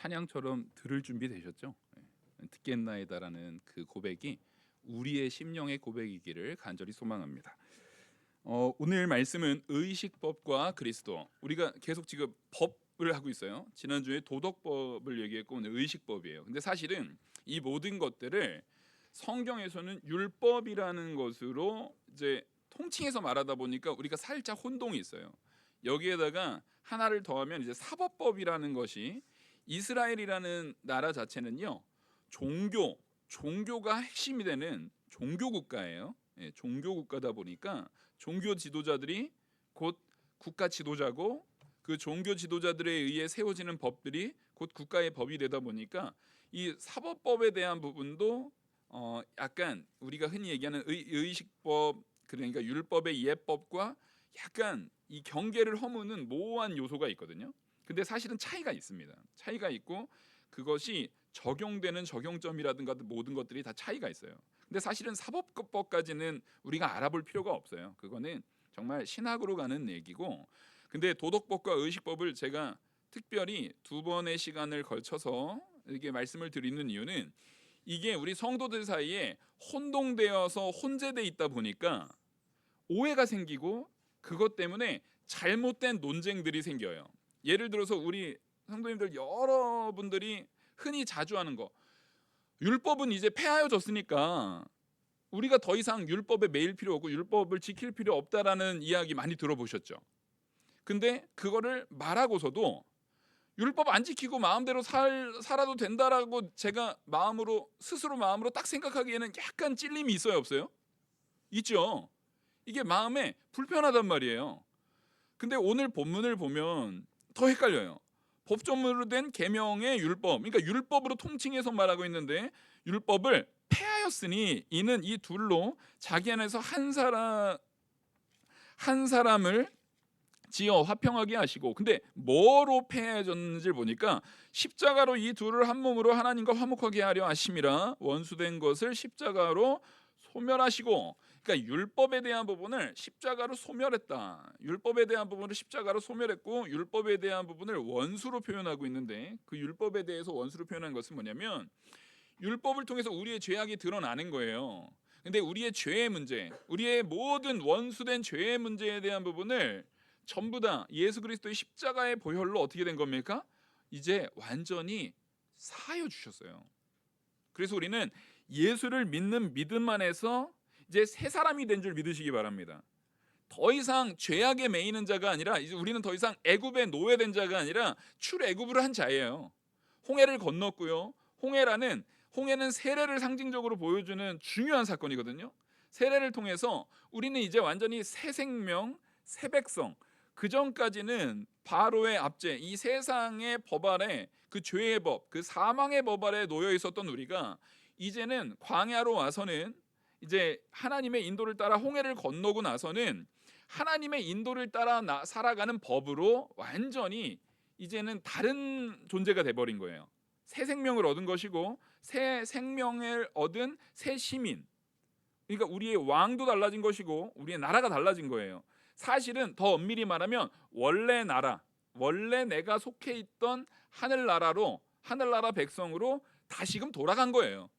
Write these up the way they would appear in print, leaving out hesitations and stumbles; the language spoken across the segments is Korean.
찬양처럼 들을 준비 되셨죠? 듣겠나이다라는 그 고백이 우리의 심령의 고백이기를 간절히 소망합니다. 오늘 말씀은 의식법과 그리스도. 우리가 계속 지금 법을 하고 있어요. 지난주에 도덕법을 얘기했고 오늘 의식법이에요. 근데 사실은 이 모든 것들을 성경에서는 율법이라는 것으로 이제 통칭해서 말하다 보니까 우리가 살짝 혼동이 있어요. 여기에다가 하나를 더하면 이제 사법법이라는 것이, 이스라엘이라는 나라 자체는요, 종교가 핵심이 되는 종교 국가예요. 종교 국가다 보니까 종교 지도자들이 곧 국가 지도자고, 그 종교 지도자들에 의해 세워지는 법들이 곧 국가의 법이 되다 보니까 이 사법법에 대한 부분도 약간 우리가 흔히 얘기하는 의식법, 그러니까 율법의 예법과 약간 이 경계를 허무는 모호한 요소가 있거든요. 근데 사실은 차이가 있습니다. 차이가 있고 그것이 적용되는 적용점이라든가 모든 것들이 다 차이가 있어요. 근데 사실은 사법법까지는 우리가 알아볼 필요가 없어요. 그거는 정말 신학으로 가는 얘기고, 근데 도덕법과 의식법을 제가 특별히 두 번의 시간을 걸쳐서 이렇게 말씀을 드리는 이유는, 이게 우리 성도들 사이에 혼동되어서 혼재돼 있다 보니까 오해가 생기고 그것 때문에 잘못된 논쟁들이 생겨요. 예를 들어서 우리 성도님들 여러분들이 흔히 자주 하는 거, 율법은 이제 폐하여졌으니까 우리가 더 이상 율법에 매일 필요 없고 율법을 지킬 필요 없다라는 이야기 많이 들어보셨죠. 근데 그거를 말하고서도 율법 안 지키고 마음대로 살아도 된다라고 제가 스스로 마음으로 딱 생각하기에는 약간 찔림이 있어요, 없어요? 있죠. 이게 마음에 불편하단 말이에요. 근데 오늘 본문을 보면 더 헷갈려요. 법조문으로 된 계명의 율법, 그러니까 율법으로 통칭해서 말하고 있는데, 율법을 폐하였으니 이는 이 둘로 자기 안에서 한 사람을 지어 화평하게 하시고, 근데 뭐로 폐하여졌는지를 보니까 십자가로 이 둘을 한 몸으로 하나님과 화목하게 하려 하심이라, 원수된 것을 십자가로 소멸하시고. 그러니까 율법에 대한 부분을 십자가로 소멸했다. 율법에 대한 부분을 십자가로 소멸했고 율법에 대한 부분을 원수로 표현하고 있는데, 그 율법에 대해서 원수로 표현한 것은 뭐냐면 율법을 통해서 우리의 죄악이 드러나는 거예요. 근데 우리의 죄의 문제, 우리의 모든 원수된 죄의 문제에 대한 부분을 전부 다 예수 그리스도의 십자가의 보혈로 어떻게 된 겁니까? 이제 완전히 사하여 주셨어요. 그래서 우리는 예수를 믿는 믿음 안에서 이제 새 사람이 된 줄 믿으시기 바랍니다. 더 이상 죄악에 매이는 자가 아니라, 이제 우리는 더 이상 애굽에 노예된 자가 아니라 출애굽을 한 자예요. 홍해를 건넜고요. 홍해는 세례를 상징적으로 보여주는 중요한 사건이거든요. 세례를 통해서 우리는 이제 완전히 새 생명, 새 백성. 그 전까지는 바로의 압제, 이 세상의 법 아래, 그 죄의 법, 그 사망의 법 아래 놓여 있었던 우리가 이제는 광야로 와서는, 이제 하나님의 인도를 따라 홍해를 건너고 나서는 하나님의 인도를 따라 살아가는 법으로 완전히 이제는 다른 존재가 돼버린 거예요. 새 생명을 얻은 것이고 새 생명을 얻은 새 시민, 그러니까 우리의 왕도 달라진 것이고 우리의 나라가 달라진 거예요. 사실은 더 엄밀히 말하면 원래 내가 속해 있던 하늘나라 백성으로 다시금 돌아간 거예요.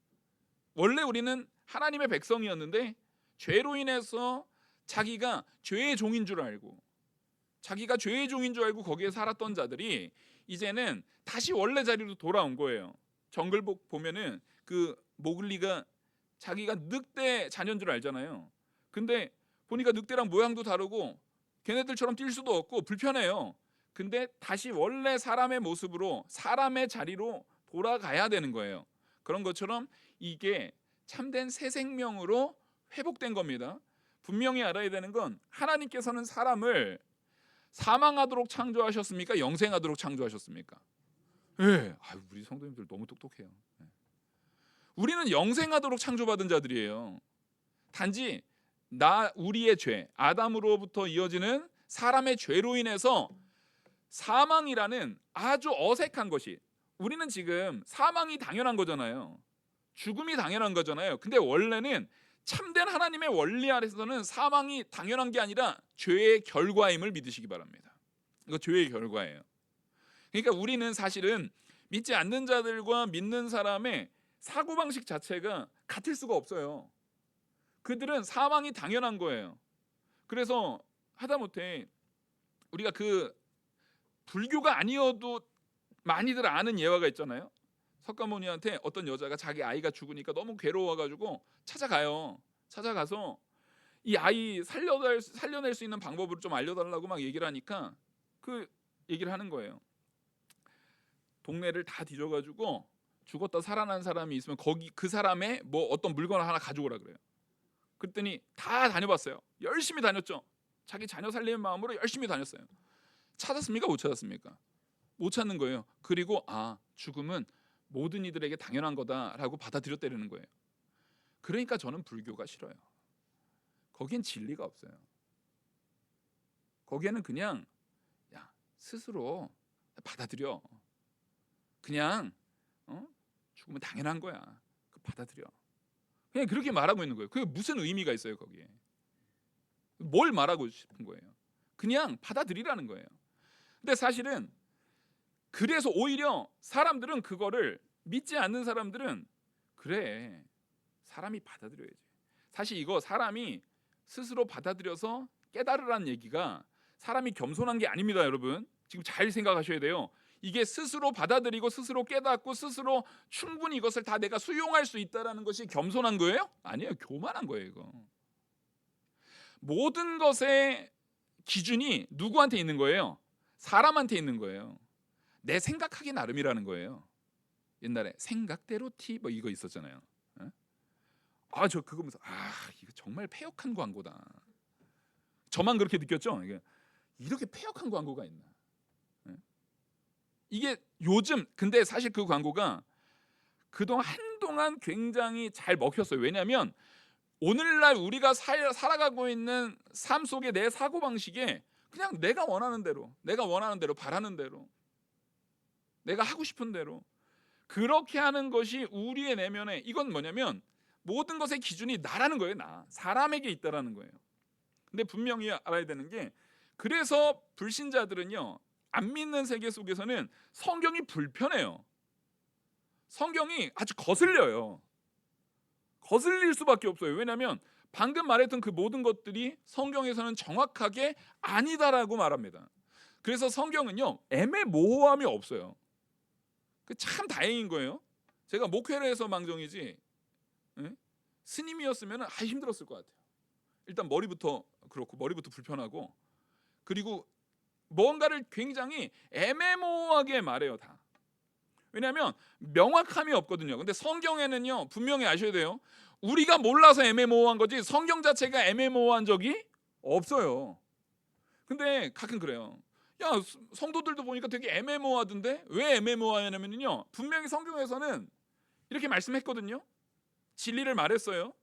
원래 우리는 하나님의 백성이었는데 죄로 인해서 자기가 죄의 종인 줄 알고 거기에 살았던 자들이 이제는 다시 원래 자리로 돌아온 거예요. 정글북 보면은 그 모글리가 자기가 늑대 자녀인 줄 알잖아요. 근데 보니까 늑대랑 모양도 다르고 걔네들처럼 뛸 수도 없고 불편해요. 근데 다시 원래 사람의 모습으로, 사람의 자리로 돌아가야 되는 거예요. 그런 것처럼 이게 참된 새 생명으로 회복된 겁니다. 분명히 알아야 되는 건, 하나님께서는 사람을 사망하도록 창조하셨습니까? 영생하도록 창조하셨습니까? 예. 우리 성도님들 너무 똑똑해요. 우리는 영생하도록 창조받은 자들이에요. 단지 우리의 죄, 아담으로부터 이어지는 사람의 죄로 인해서 사망이라는 아주 어색한 것이, 우리는 지금 사망이 당연한 거잖아요. 죽음이 당연한 거잖아요. 근데 원래는 참된 하나님의 원리 아래서는 사망이 당연한 게 아니라 죄의 결과임을 믿으시기 바랍니다. 이거 죄의 결과예요. 그러니까 우리는 사실은 믿지 않는 자들과 믿는 사람의 사고방식 자체가 같을 수가 없어요. 그들은 사망이 당연한 거예요. 그래서 하다못해 우리가 그 불교가 아니어도 많이들 아는 예화가 있잖아요. 석가모니한테 어떤 여자가 자기 아이가 죽으니까 너무 괴로워가지고 찾아가요. 찾아가서 이 아이 살려낼 수 있는 방법을 좀 알려달라고 막 얘기를 하니까 그 얘기를 하는 거예요. 동네를 다 뒤져가지고 죽었다 살아난 사람이 있으면 거기 그 사람의 뭐 어떤 물건을 하나 가져오라 그래요. 그랬더니 다 다녀봤어요. 열심히 다녔죠. 자기 자녀 살리는 마음으로 열심히 다녔어요. 찾았습니까? 못 찾았습니까? 못 찾는 거예요. 그리고 죽음은 모든 이들에게 당연한 거다라고 받아들였다는 거예요. 그러니까 저는 불교가 싫어요. 거기엔 진리가 없어요. 거기에는 그냥 스스로 받아들여. 그냥 죽으면 당연한 거야. 받아들여. 그냥 그렇게 말하고 있는 거예요. 그게 무슨 의미가 있어요 거기에? 뭘 말하고 싶은 거예요? 그냥 받아들이라는 거예요. 근데 사실은 그래서 오히려 사람들은 그거를 믿지 않는 사람들은 그래 사람이 받아들여야지. 사실 이거 사람이 스스로 받아들여서 깨달으라는 얘기가 사람이 겸손한 게 아닙니다 여러분. 지금 잘 생각하셔야 돼요. 이게 스스로 받아들이고 스스로 깨닫고 스스로 충분히 이것을 다 내가 수용할 수 있다는 것이 겸손한 거예요? 아니에요. 교만한 거예요 이거. 모든 것의 기준이 누구한테 있는 거예요? 사람한테 있는 거예요. 내 생각하기 나름이라는 거예요. 옛날에 생각대로 티 뭐 이거 있었잖아요. 저 그거 보면서 이거 정말 폐역한 광고다. 저만 그렇게 느꼈죠. 이렇게 폐역한 광고가 있나? 이게 요즘 근데 사실 그 광고가 그동안 한동안 굉장히 잘 먹혔어요. 왜냐하면 오늘날 우리가 살아가고 있는 삶 속의 내 사고방식에 그냥 내가 원하는 대로 바라는 대로 내가 하고 싶은 대로 그렇게 하는 것이 우리의 내면에 이건 뭐냐면 모든 것의 기준이 나라는 거예요. 사람에게 있다라는 거예요. 근데 분명히 알아야 되는 게 그래서 불신자들은요 안 믿는 세계 속에서는 성경이 불편해요. 성경이 아주 거슬려요. 거슬릴 수밖에 없어요. 왜냐하면 방금 말했던 그 모든 것들이 성경에서는 정확하게 아니다라고 말합니다. 그래서 성경은요 애매모호함이 없어요. 참 다행인 거예요. 제가 목회를 해서 망정이지 스님이었으면 힘들었을 것 같아요. 일단 머리부터 그렇고 머리부터 불편하고 그리고 뭔가를 굉장히 애매모호하게 말해요 다. 왜냐하면 명확함이 없거든요. 근데 성경에는요 분명히 아셔야 돼요. 우리가 몰라서 애매모호한 거지 성경 자체가 애매모호한 적이 없어요. 근데 가끔 그래요. 성도들도 보니까 되게 애매모호하던데 왜 애매모호하냐면요 분명히 성경에서는 이렇게 말씀했거든요. 진리를 말했어요.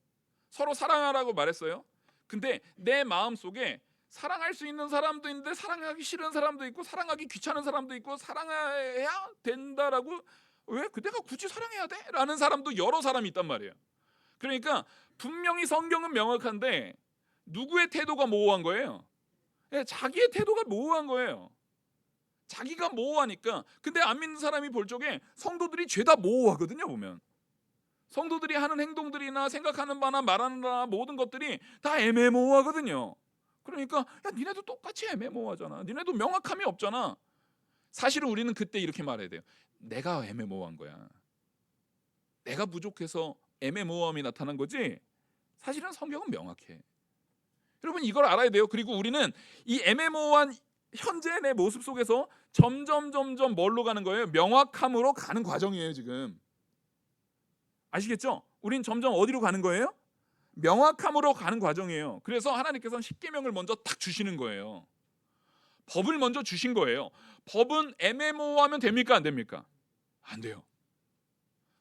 서로 사랑하라고 말했어요. 근데 내 마음속에 사랑할 수 있는 사람도 있는데 사랑하기 싫은 사람도 있고 사랑하기 귀찮은 사람도 있고 사랑해야 된다라고 왜 내가 굳이 사랑해야 돼? 라는 사람도 여러 사람이 있단 말이에요. 그러니까 분명히 성경은 명확한데 누구의 태도가 모호한 거예요? 자기의 태도가 모호한 거예요. 자기가 모호하니까. 근데 안 믿는 사람이 볼 적에 성도들이 죄다 모호하거든요. 보면 성도들이 하는 행동들이나 생각하는 바나 말하는 바나 모든 것들이 다 애매모호하거든요. 그러니까 니네도 똑같이 애매모호하잖아. 니네도 명확함이 없잖아. 사실은 우리는 그때 이렇게 말해야 돼요. 내가 애매모호한 거야. 내가 부족해서 애매모호함이 나타난 거지 사실은 성경은 명확해. 여러분 이걸 알아야 돼요. 그리고 우리는 이 애매모호한 현재의 내 모습 속에서 점점 뭘로 가는 거예요? 명확함으로 가는 과정이에요 지금. 아시겠죠? 우린 점점 어디로 가는 거예요? 명확함으로 가는 과정이에요. 그래서 하나님께서는 십계명을 먼저 딱 주시는 거예요. 법을 먼저 주신 거예요. 법은 애매모호하면 됩니까? 안 됩니까? 안 돼요.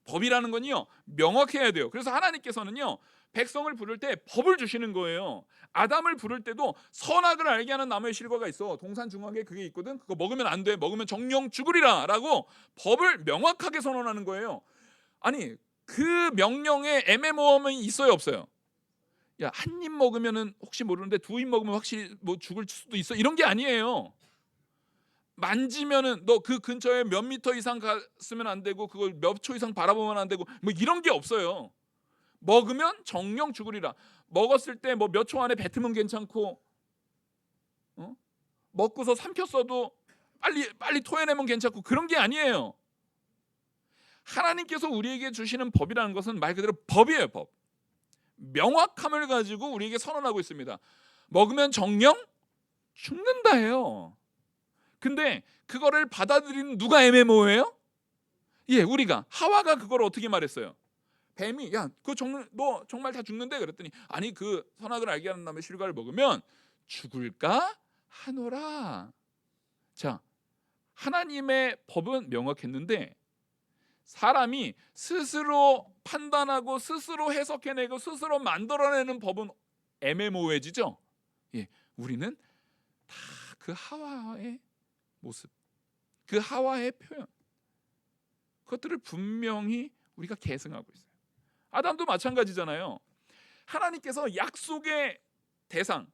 법이라는 건요 명확해야 돼요. 그래서 하나님께서는요 백성을 부를 때 법을 주시는 거예요. 아담을 부를 때도 선악을 알게 하는 나무의 실과가 있어. 동산 중앙에 그게 있거든. 그거 먹으면 안 돼. 먹으면 정령 죽으리라 라고 법을 명확하게 선언하는 거예요. 아니 그 명령에 애매모호함이 있어요 없어요? 한 입 먹으면은 혹시 모르는데 두 입 먹으면 확실히 뭐 죽을 수도 있어. 이런 게 아니에요. 만지면은 너 그 근처에 몇 미터 이상 갔으면 안 되고 그걸 몇 초 이상 바라보면 안 되고 뭐 이런 게 없어요. 먹으면 정령 죽으리라. 먹었을 때 뭐 몇 초 안에 뱉으면 괜찮고, 어? 먹고서 삼켰어도 빨리 토해내면 괜찮고 그런 게 아니에요. 하나님께서 우리에게 주시는 법이라는 것은 말 그대로 법이에요. 법. 명확함을 가지고 우리에게 선언하고 있습니다. 먹으면 정령 죽는다예요. 근데 그거를 받아들이는 누가 애매모호해요? 예, 우리가. 하와가 그걸 어떻게 말했어요? 뱀이 너 정말 다 죽는데 그랬더니 아니 그 선악을 알게 하는 다음에 실과를 먹으면 죽을까 하노라. 자, 하나님의 법은 명확했는데 사람이 스스로 판단하고 스스로 해석해내고 스스로 만들어내는 법은 애매모호해지죠. 예, 우리는 다 그 하와의 모습, 그 하와의 표현, 그것들을 분명히 우리가 계승하고 있어요. 아담도 마찬가지잖아요. 하나님께서 약속의 대상,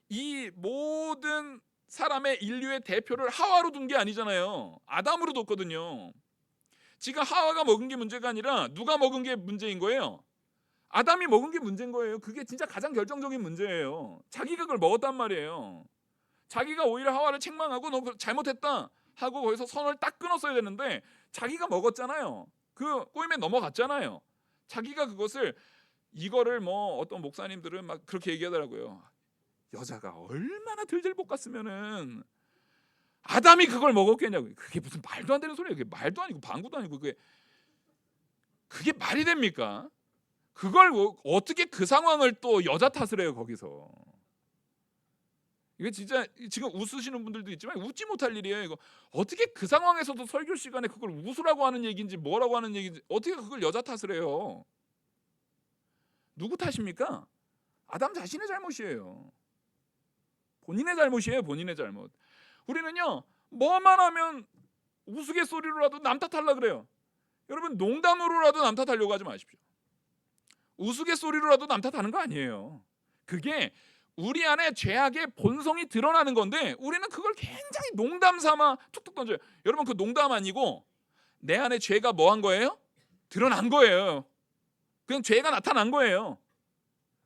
이 모든 사람의 인류의 대표를 하와로 둔 게 아니잖아요. 아담으로 뒀거든요. 지금 하와가 먹은 게 문제가 아니라 누가 먹은 게 문제인 거예요. 아담이 먹은 게 문제인 거예요. 그게 진짜 가장 결정적인 문제예요. 자기가 그걸 먹었단 말이에요. 자기가 오히려 하와를 책망하고 너 그거 잘못했다 하고 거기서 선을 딱 끊었어야 되는데 자기가 먹었잖아요. 그 꼬임에 넘어갔잖아요. 자기가 그것을, 이거를 뭐 어떤 목사님들은 막 그렇게 얘기하더라고요. 여자가 얼마나 들들 볶았으면은 아담이 그걸 먹었겠냐고. 그게 무슨 말도 안 되는 소리예요. 그게 말도 아니고 방구도 아니고 그게 말이 됩니까? 그걸 어떻게 그 상황을 또 여자 탓을 해요 거기서. 이게 진짜 지금 웃으시는 분들도 있지만 웃지 못할 일이에요. 이거 어떻게 그 상황에서도 설교 시간에 그걸 웃으라고 하는 얘기인지 뭐라고 하는 얘기인지 어떻게 그걸 여자 탓을 해요? 누구 탓입니까? 아담 자신의 잘못이에요. 본인의 잘못이에요. 본인의 잘못. 우리는요 뭐만 하면 우스갯소리로라도 남 탓하려고 그래요. 여러분 농담으로라도 남 탓하려고 하지 마십시오. 우스갯소리로라도 남 탓하는 거 아니에요. 그게 우리 안에 죄악의 본성이 드러나는 건데 우리는 그걸 굉장히 농담 삼아 툭툭 던져요. 여러분 그 농담 아니고 내 안에 죄가 뭐 한 거예요? 드러난 거예요. 그냥 죄가 나타난 거예요.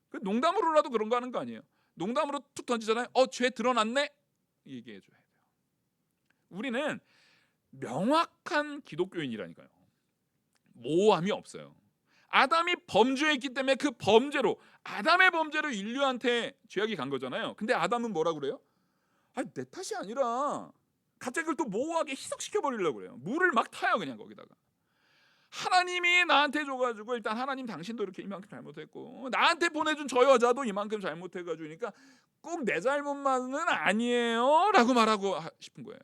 그 농담으로라도 그런 거 하는 거 아니에요. 농담으로 툭 던지잖아요. 죄 드러났네? 얘기해 줘야 돼요. 우리는 명확한 기독교인이라니까요. 모호함이 없어요. 아담이 범죄했기 때문에 그 범죄로, 아담의 범죄로 인류한테 죄악이 간 거잖아요. 근데 아담은 뭐라고 그래요? 내 탓이 아니라 갑자기 그걸 또 모호하게 희석시켜 버리려고 그래요. 물을 막 타요 그냥 거기다가. 하나님이 나한테 줘가지고 일단 하나님 당신도 이렇게 이만큼 잘못했고 나한테 보내준 저 여자도 이만큼 잘못해가지고 그러니까 꼭 내 잘못만은 아니에요 라고 말하고 싶은 거예요.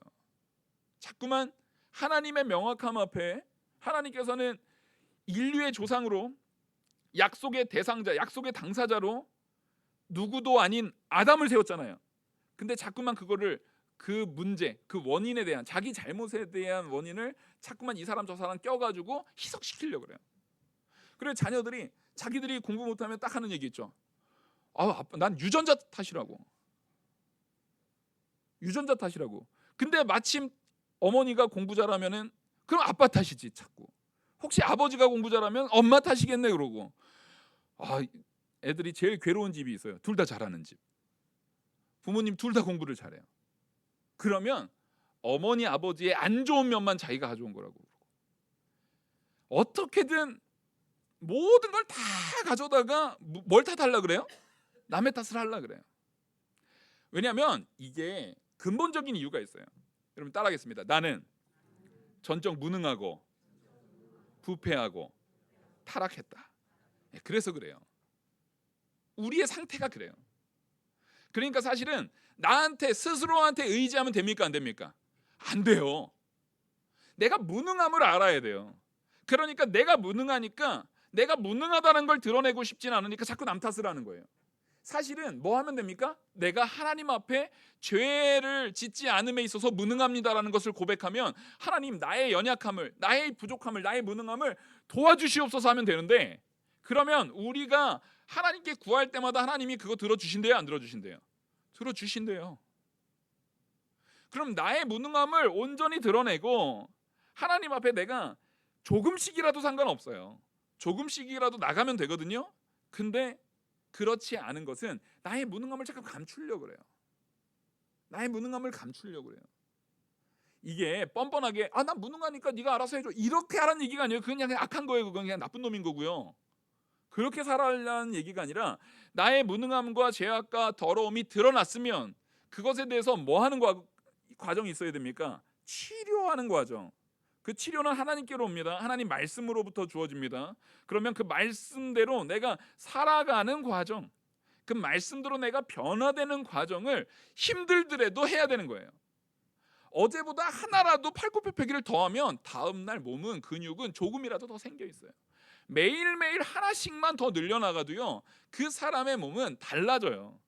자꾸만 하나님의 명확함 앞에 하나님께서는 인류의 조상으로 약속의 대상자, 약속의 당사자로 누구도 아닌 아담을 세웠잖아요. 근데 자꾸만 그거를 그 문제, 그 원인에 대한, 자기 잘못에 대한 원인을 자꾸만 이 사람 저 사람 껴가지고 희석시키려고 그래요. 그래서 자녀들이 자기들이 공부 못하면 딱 하는 얘기 있죠. 아빠, 난 유전자 탓이라고. 유전자 탓이라고. 근데 마침 어머니가 공부 잘하면은 그럼 아빠 탓이지 자꾸. 혹시 아버지가 공부 잘하면 엄마 탓이겠네 그러고. 애들이 제일 괴로운 집이 있어요. 둘 다 잘하는 집. 부모님 둘 다 공부를 잘해요. 그러면 어머니 아버지의 안 좋은 면만 자기가 가져온 거라고. 어떻게든 모든 걸 다 가져다가 뭘 탓하려고 그래요? 남의 탓을 하려고 그래요. 왜냐하면 이게 근본적인 이유가 있어요. 여러분 따라하겠습니다. 나는 전적 무능하고 부패하고 타락했다. 그래서 그래요. 우리의 상태가 그래요. 그러니까 사실은 나한테 스스로한테 의지하면 됩니까? 안 됩니까? 안 돼요. 내가 무능함을 알아야 돼요. 그러니까 내가 무능하니까 내가 무능하다는 걸 드러내고 싶진 않으니까 자꾸 남 탓을 하는 거예요. 사실은 뭐 하면 됩니까? 내가 하나님 앞에 죄를 짓지 않음에 있어서 무능합니다라는 것을 고백하면 하나님 나의 연약함을, 나의 부족함을, 나의 무능함을 도와주시옵소서 하면 되는데, 그러면 우리가 하나님께 구할 때마다 하나님이 그거 들어주신대요? 안 들어주신대요? 들어주신대요. 그럼 나의 무능함을 온전히 드러내고 하나님 앞에 내가 조금씩이라도 상관없어요. 조금씩이라도 나가면 되거든요. 근데 그렇지 않은 것은 나의 무능함을 잠깐 감추려고 그래요. 나의 무능함을 감추려고 그래요. 이게 뻔뻔하게 나 무능하니까 네가 알아서 해줘 이렇게 하라는 얘기가 아니에요. 그건 그냥 악한 거예요. 그건 그냥 나쁜 놈인 거고요. 그렇게 살아라는 얘기가 아니라 나의 무능함과 죄악과 더러움이 드러났으면 그것에 대해서 뭐 하는 과정이 있어야 됩니까? 치료하는 과정. 그 치료는 하나님께로 옵니다. 하나님 말씀으로부터 주어집니다. 그러면 그 말씀대로 내가 살아가는 과정, 그 말씀대로 내가 변화되는 과정을 힘들더라도 해야 되는 거예요. 어제보다 하나라도 팔굽혀펴기를 더하면 다음날 몸은 근육은 조금이라도 더 생겨 있어요. 매일매일 하나씩만 더 늘려나가도요, 그 사람의 몸은 달라져요.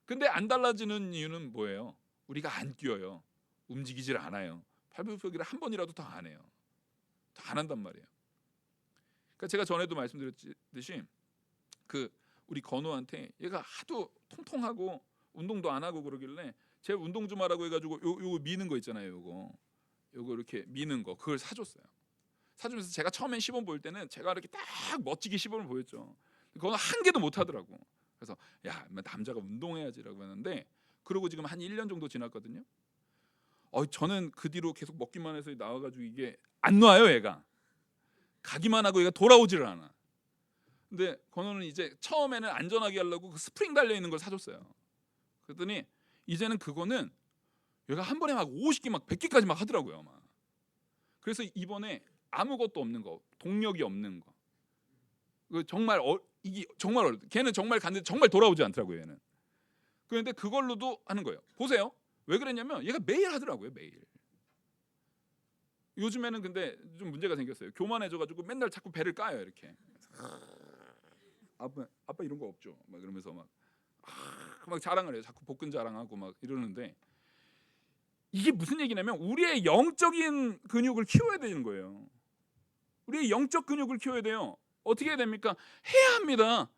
근데 안 달라지는 이유는 뭐예요? 우리가 안 뛰어요. 움직이질 않아요. 팔굽혀펴기를 한 번이라도 더 안 해요. 더 안 한단 말이에요. 그러니까 제가 전에도 말씀드렸듯이 그 우리 건우한테 얘가 하도 통통하고 운동도 안 하고 그러길래 제가 운동 좀 하라고 해가지고 요거 미는 거 있잖아요. 요거 이렇게 미는 거 그걸 사줬어요. 사주면서 제가 처음엔 시범 보일 때는 제가 이렇게 딱 멋지게 시범을 보였죠. 그건 한 개도 못 하더라고. 그래서 야, 남자가 운동해야지라고 했는데 그러고 지금 한 1년 정도 지났거든요. 저는 그 뒤로 계속 먹기만 해서 나와가지고 이게 안 놔요. 얘가 가기만 하고 얘가 돌아오지를 않아. 근데 건우는 이제 처음에는 안전하게 하려고 그 스프링 달려 있는 걸 사줬어요. 그랬더니 이제는 그거는 얘가 한 번에 막 50개 막 100개까지 막 하더라고요. 막. 그래서 이번에 아무것도 없는 거, 동력이 없는 거. 정말 이게 정말 어렵다. 걔는 정말 갔는데 정말 돌아오지 않더라고요. 얘는. 그런데 그걸로도 하는 거예요. 보세요. 왜 그랬냐면 얘가 매일 하더라고요. 매일. 요즘에는 근데 좀 문제가 생겼어요. 교만해져가지고 맨날 자꾸 배를 까요. 이렇게. 아빠 이런 거 없죠. 막 이러면서 막 자랑을 해요. 자꾸 복근 자랑하고 막 이러는데 이게 무슨 얘기냐면 우리의 영적인 근육을 키워야 되는 거예요. 우리의 영적 근육을 키워야 돼요. 어떻게 해야 됩니까? 해야 합니다.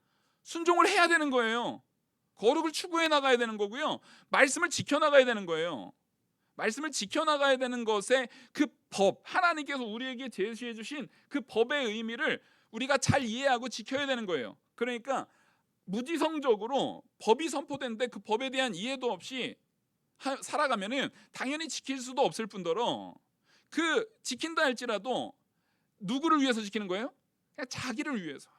순종을 해야 되는 거예요. 거룩을 추구해 나가야 되는 거고요. 말씀을 지켜나가야 되는 거예요. 말씀을 지켜나가야 되는 것에 그 법, 하나님께서 우리에게 제시해 주신 그 법의 의미를 우리가 잘 이해하고 지켜야 되는 거예요. 그러니까 무지성적으로 법이 선포되는데 그 법에 대한 이해도 없이 살아가면은 당연히 지킬 수도 없을 뿐더러 그 지킨다 할지라도 누구를 위해서 지키는 거예요? 그냥 자기를 위해서.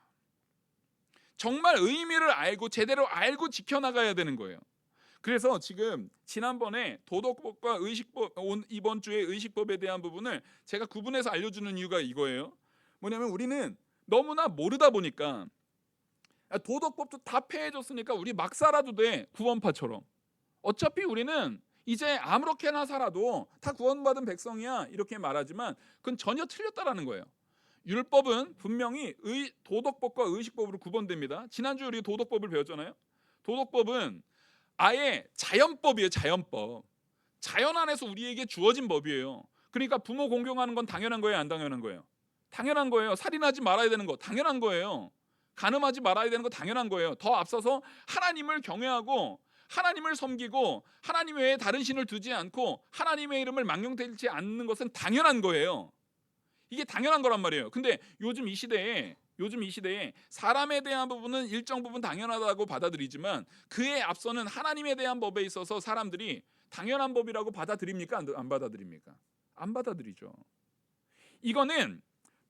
정말 의미를 알고 제대로 알고 지켜나가야 되는 거예요. 그래서 지금 지난번에 도덕법과 의식법, 이번 주에 의식법에 대한 부분을 제가 구분해서 알려주는 이유가 이거예요. 뭐냐면 우리는 너무나 모르다 보니까 도덕법도 다 폐해졌으니까 우리 막 살아도 돼. 구원파처럼. 어차피 우리는 이제 아무렇게나 살아도 다 구원받은 백성이야 이렇게 말하지만 그건 전혀 틀렸다라는 거예요. 율법은 분명히 도덕법과 의식법으로 구분됩니다. 지난주 우리 도덕법을 배웠잖아요. 도덕법은 아예 자연법이에요. 자연법. 자연 안에서 우리에게 주어진 법이에요. 그러니까 부모 공경하는 건 당연한 거예요? 안 당연한 거예요? 당연한 거예요. 살인하지 말아야 되는 거 당연한 거예요. 간음하지 말아야 되는 거 당연한 거예요. 더 앞서서 하나님을 경외하고 하나님을 섬기고 하나님 외에 다른 신을 두지 않고 하나님의 이름을 망령되지 않는 것은 당연한 거예요. 이게 당연한 거란 말이에요. 근데 요즘 이 시대에 사람에 대한 부분은 일정 부분 당연하다고 받아들이지만 그에 앞서는 하나님에 대한 법에 있어서 사람들이 당연한 법이라고 받아들입니까? 안 받아들입니까? 안 받아들이죠. 이거는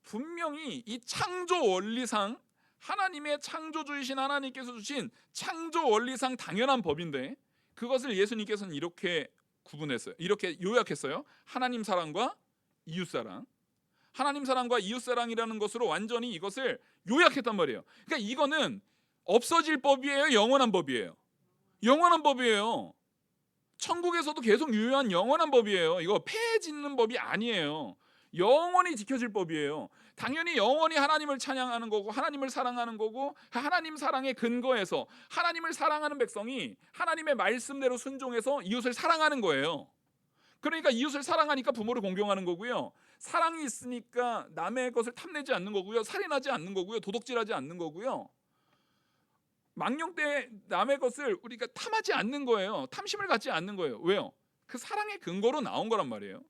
분명히 이 창조 원리상 하나님의 창조주이신 하나님께서 주신 창조 원리상 당연한 법인데 그것을 예수님께서는 이렇게 구분했어요. 이렇게 요약했어요. 하나님 사랑과 이웃 사랑. 하나님 사랑과 이웃 사랑이라는 것으로 완전히 이것을 요약했단 말이에요. 그러니까 이거는 없어질 법이에요, 영원한 법이에요? 영원한 법이에요. 천국에서도 계속 유효한 영원한 법이에요. 이거 폐해지는 법이 아니에요. 영원히 지켜질 법이에요. 당연히 영원히 하나님을 찬양하는 거고 하나님을 사랑하는 거고 하나님 사랑의 근거에서 하나님을 사랑하는 백성이 하나님의 말씀대로 순종해서 이웃을 사랑하는 거예요. 그러니까 이웃을 사랑하니까 부모를 공경하는 거고요. 사랑이 있으니까 남의 것을 탐내지 않는 거고요. 살인하지 않는 거고요. 도둑질하지 않는 거고요. 망령 때 남의 것을 우리가 탐하지 않는 거예요. 탐심을 갖지 않는 거예요. 왜요? 그 사랑의 근거로 나온 거란 말이에요.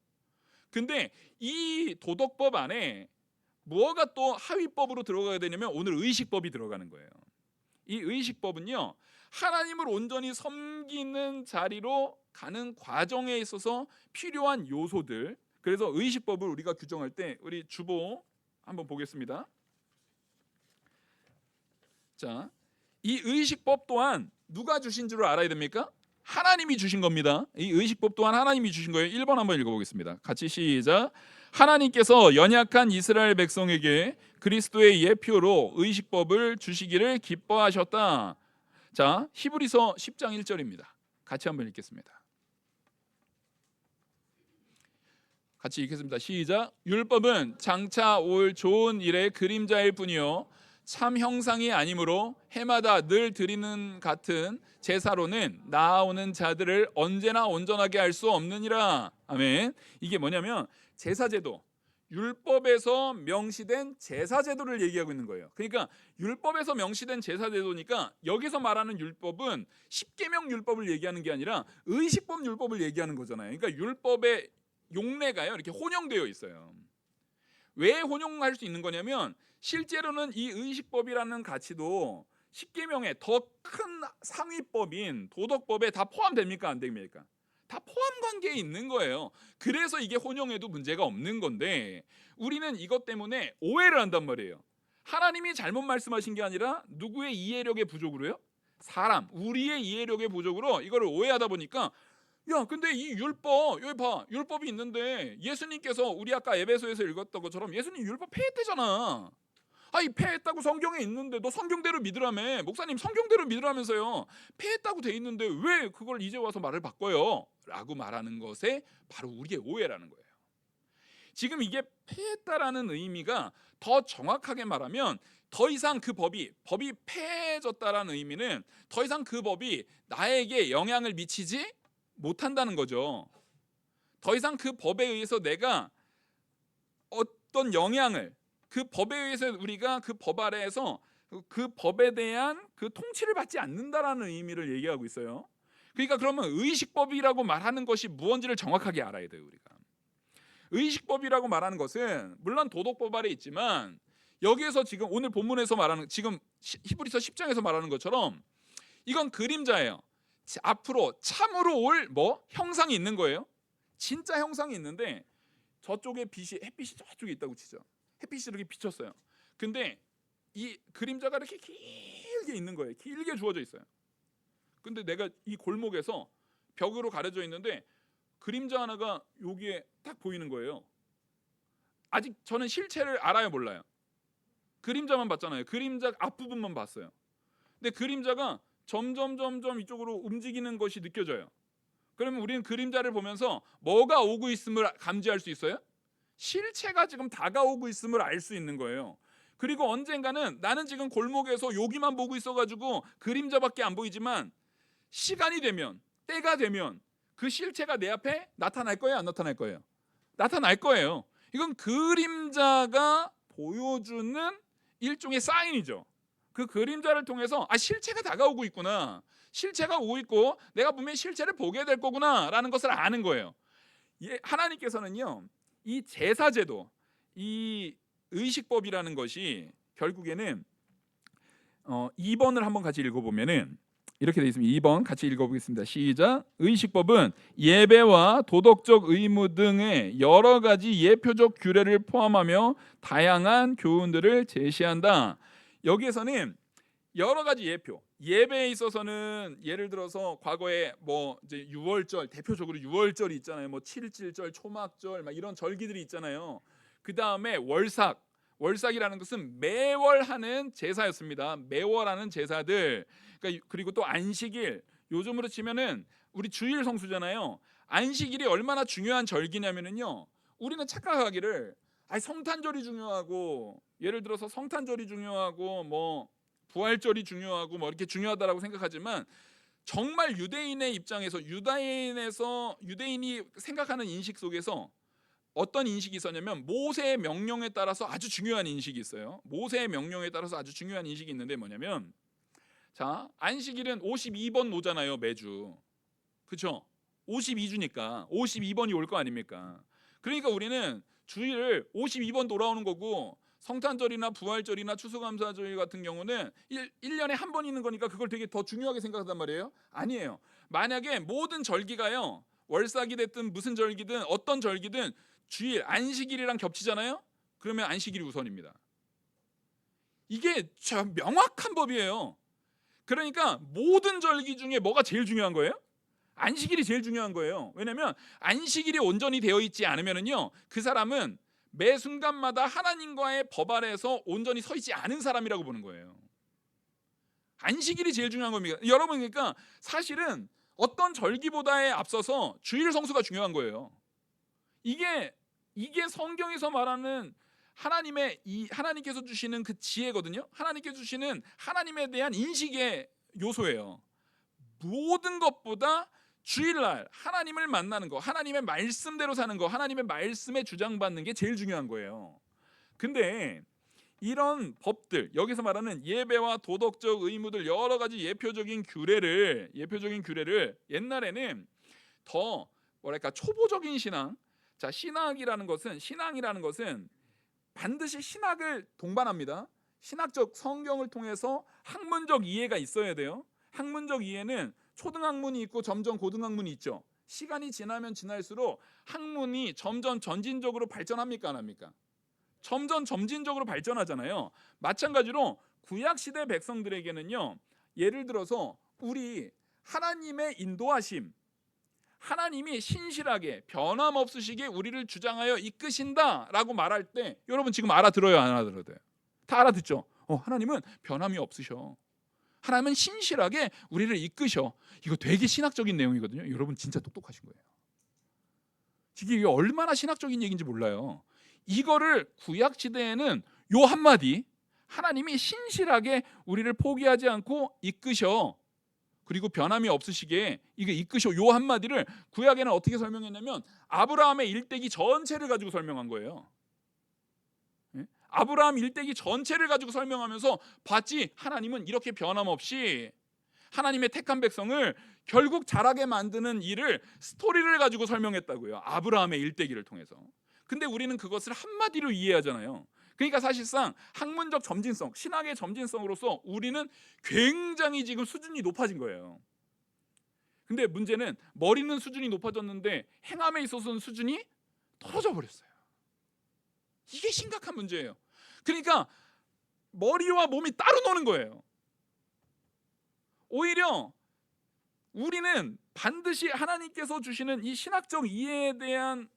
근데 이 도덕법 안에 뭐가 또 하위법으로 들어가야 되냐면 오늘 의식법이 들어가는 거예요. 이 의식법은요, 하나님을 온전히 섬기는 자리로 가는 과정에 있어서 필요한 요소들. 그래서 의식법을 우리가 규정할 때 우리 주보 한번 보겠습니다. 자, 이 의식법 또한 누가 주신 줄 알아야 됩니까? 하나님이 주신 겁니다. 이 의식법 또한 하나님이 주신 거예요. 1번 한번 읽어보겠습니다. 같이 시작. 하나님께서 연약한 이스라엘 백성에게 그리스도의 예표로 의식법을 주시기를 기뻐하셨다. 자, 히브리서 10장 1절입니다. 같이 한번 읽겠습니다. 같이 읽겠습니다. 시작. 율법은 장차 올 좋은 일의 그림자일 뿐이요 참 형상이 아니므로 해마다 늘 드리는 같은 제사로는 나아오는 자들을 언제나 온전하게 할 수 없느니라. 아멘. 이게 뭐냐면 제사제도, 율법에서 명시된 제사제도를 얘기하고 있는 거예요. 그러니까 율법에서 명시된 제사제도니까 여기서 말하는 율법은 십계명 율법을 얘기하는 게 아니라 의식법 율법을 얘기하는 거잖아요. 그러니까 율법의 용례가요 이렇게 혼용되어 있어요. 왜 혼용할 수 있는 거냐면 실제로는 이 의식법이라는 가치도 십계명의 더 큰 상위법인 도덕법에 다 포함됩니까? 안 됩니까? 다 포함 관계에 있는 거예요. 그래서 이게 혼용해도 문제가 없는 건데 우리는 이것 때문에 오해를 한단 말이에요. 하나님이 잘못 말씀하신 게 아니라 누구의 이해력의 부족으로요? 사람, 우리의 이해력의 부족으로 이거를 오해하다 보니까 야, 근데 이 율법, 여기 봐, 율법이 있는데 예수님께서 우리 아까 에베소에서 읽었던 것처럼 예수님 율법 폐했대잖아. 아이 폐했다고 성경에 있는데 너 성경대로 믿으라며. 목사님 성경대로 믿으라면서요. 폐했다고 돼 있는데 왜 그걸 이제 와서 말을 바꿔요? 라고 말하는 것에 바로 우리의 오해라는 거예요. 지금 이게 폐했다라는 의미가 더 정확하게 말하면 더 이상 그 법이 폐해졌다라는 의미는 더 이상 그 법이 나에게 영향을 미치지 못한다는 거죠. 더 이상 그 법에 의해서 내가 어떤 영향을, 그 법에 의해서 우리가 그 법 아래에서 그 법에 대한 그 통치를 받지 않는다라는 의미를 얘기하고 있어요. 그러니까 그러면 의식법이라고 말하는 것이 무엇인지를 정확하게 알아야 돼요. 우리가 의식법이라고 말하는 것은 물론 도덕법 아래 있지만 여기에서 지금 오늘 본문에서 말하는 지금 히브리서 10장에서 말하는 것처럼 이건 그림자예요. 앞으로 참으로 올 형상이 있는 거예요. 진짜 형상이 있는데 저쪽에 햇빛이 저쪽에 있다고 치죠. 햇빛이 이렇게 비쳤어요. 근데 이 그림자가 이렇게 길게 있는 거예요. 길게 주어져 있어요. 근데 내가 이 골목에서 벽으로 가려져 있는데 그림자 하나가 여기에 딱 보이는 거예요. 아직 저는 실체를 알아요, 몰라요? 그림자만 봤잖아요. 그림자 앞부분만 봤어요. 근데 그림자가 점점 이쪽으로 움직이는 것이 느껴져요. 그러면 우리는 그림자를 보면서 뭐가 오고 있음을 감지할 수 있어요? 실체가 지금 다가오고 있음을 알 수 있는 거예요. 그리고 언젠가는 나는 지금 골목에서 여기만 보고 있어가지고 그림자밖에 안 보이지만 시간이 되면, 때가 되면 그 실체가 내 앞에 나타날 거예요, 안 나타날 거예요? 나타날 거예요. 이건 그림자가 보여주는 일종의 사인이죠. 그 그림자를 통해서 실체가 다가오고 있구나, 실체가 오고 있고 내가 분명히 실체를 보게 될 거구나 라는 것을 아는 거예요. 하나님께서는요 이 제사제도, 이 의식법이라는 것이 결국에는 2번을 한번 같이 읽어보면은 이렇게 되어 있습니다. 2번 같이 읽어보겠습니다. 시작. 의식법은 예배와 도덕적 의무 등의 여러 가지 예표적 규례를 포함하며 다양한 교훈들을 제시한다. 여기에서는 여러 가지 예배에 있어서는 예를 들어서 과거에 이제 유월절, 대표적으로 유월절이 있잖아요. 7.1절, 초막절 막 이런 절기들이 있잖아요. 그 다음에 월삭이라는 것은 매월 하는 제사였습니다. 매월 하는 제사들. 그리고 또 안식일, 요즘으로 치면은 우리 주일 성수잖아요. 안식일이 얼마나 중요한 절기냐면은요, 우리는 착각하기를 성탄절이 중요하고, 예를 들어서 성탄절이 중요하고 부활절이 중요하고 이렇게 중요하다라고 생각하지만 정말 유대인의 입장에서 유대인이 생각하는 인식 속에서 어떤 인식이 있었냐면 모세의 명령에 따라서 아주 중요한 인식이 있어요. 모세의 명령에 따라서 아주 중요한 인식이 있는데 뭐냐면, 자, 안식일은 52번 오잖아요, 매주. 그렇죠? 52주니까 52번이 올 거 아닙니까? 그러니까 우리는 주일 52번 돌아오는 거고, 성탄절이나 부활절이나 추수감사절 같은 경우는 1년에 한 번 있는 거니까 그걸 되게 더 중요하게 생각한단 말이에요. 아니에요. 만약에 모든 절기가요, 월삭이 됐든 무슨 절기든 어떤 절기든 주일 안식일이랑 겹치잖아요. 그러면 안식일이 우선입니다. 이게 참 명확한 법이에요. 그러니까 모든 절기 중에 뭐가 제일 중요한 거예요? 안식일이 제일 중요한 거예요. 왜냐면 안식일이 온전히 되어 있지 않으면은요, 그 사람은 매 순간마다 하나님과의 법 아래에서 온전히 서 있지 않은 사람이라고 보는 거예요. 안식일이 제일 중요한 겁니다. 여러분, 그러니까 사실은 어떤 절기보다에 앞서서 주일 성수가 중요한 거예요. 이게 성경에서 말하는 하나님께서 주시는 그 지혜거든요. 하나님께서 주시는 하나님에 대한 인식의 요소예요. 모든 것보다 주일날 하나님을 만나는 거, 하나님의 말씀대로 사는 거, 하나님의 말씀에 주장받는 게 제일 중요한 거예요. 근데 이런 법들, 여기서 말하는 예배와 도덕적 의무들, 여러 가지 예표적인 규례를 옛날에는 더 뭐랄까 초보적인 신앙, 자, 신앙이라는 것은 반드시 신학을 동반합니다. 신학적 성경을 통해서 학문적 이해가 있어야 돼요. 학문적 이해는 초등학문이 있고 점점 고등학문이 있죠. 시간이 지나면 지날수록 학문이 점점 점진적으로 발전합니까, 안 합니까? 점점 점진적으로 발전하잖아요. 마찬가지로 구약시대 백성들에게는요, 예를 들어서 우리 하나님의 인도하심, 하나님이 신실하게 변함없으시게 우리를 주장하여 이끄신다라고 말할 때, 여러분 지금 알아들어요, 안 알아들어요? 다 알아듣죠? 하나님은 변함이 없으셔. 하나님은 신실하게 우리를 이끄셔. 이거 되게 신학적인 내용이거든요. 여러분 진짜 똑똑하신 거예요. 이게 얼마나 신학적인 얘기인지 몰라요. 이거를 구약 시대에는 요 한마디, 하나님이 신실하게 우리를 포기하지 않고 이끄셔, 그리고 변함이 없으시게 이게 이끄셔, 요 한마디를 구약에는 어떻게 설명했냐면 아브라함의 일대기 전체를 가지고 설명한 거예요. 아브라함 일대기 전체를 가지고 설명하면서 봤지, 하나님은 이렇게 변함없이 하나님의 택한 백성을 결국 자라게 만드는 일을, 스토리를 가지고 설명했다고요. 아브라함의 일대기를 통해서. 근데 우리는 그것을 한마디로 이해하잖아요. 그러니까 사실상 학문적 점진성, 신학의 점진성으로서 우리는 굉장히 지금 수준이 높아진 거예요. 근데 문제는 머리는 수준이 높아졌는데 행함에 있어서는 수준이 떨어져 버렸어요. 이게 심각한 문제예요. 그러니까 머리와 몸이 따로 노는 거예요. 오히려 우리는 반드시 하나님께서 주시는 이 신학적 이해에 대한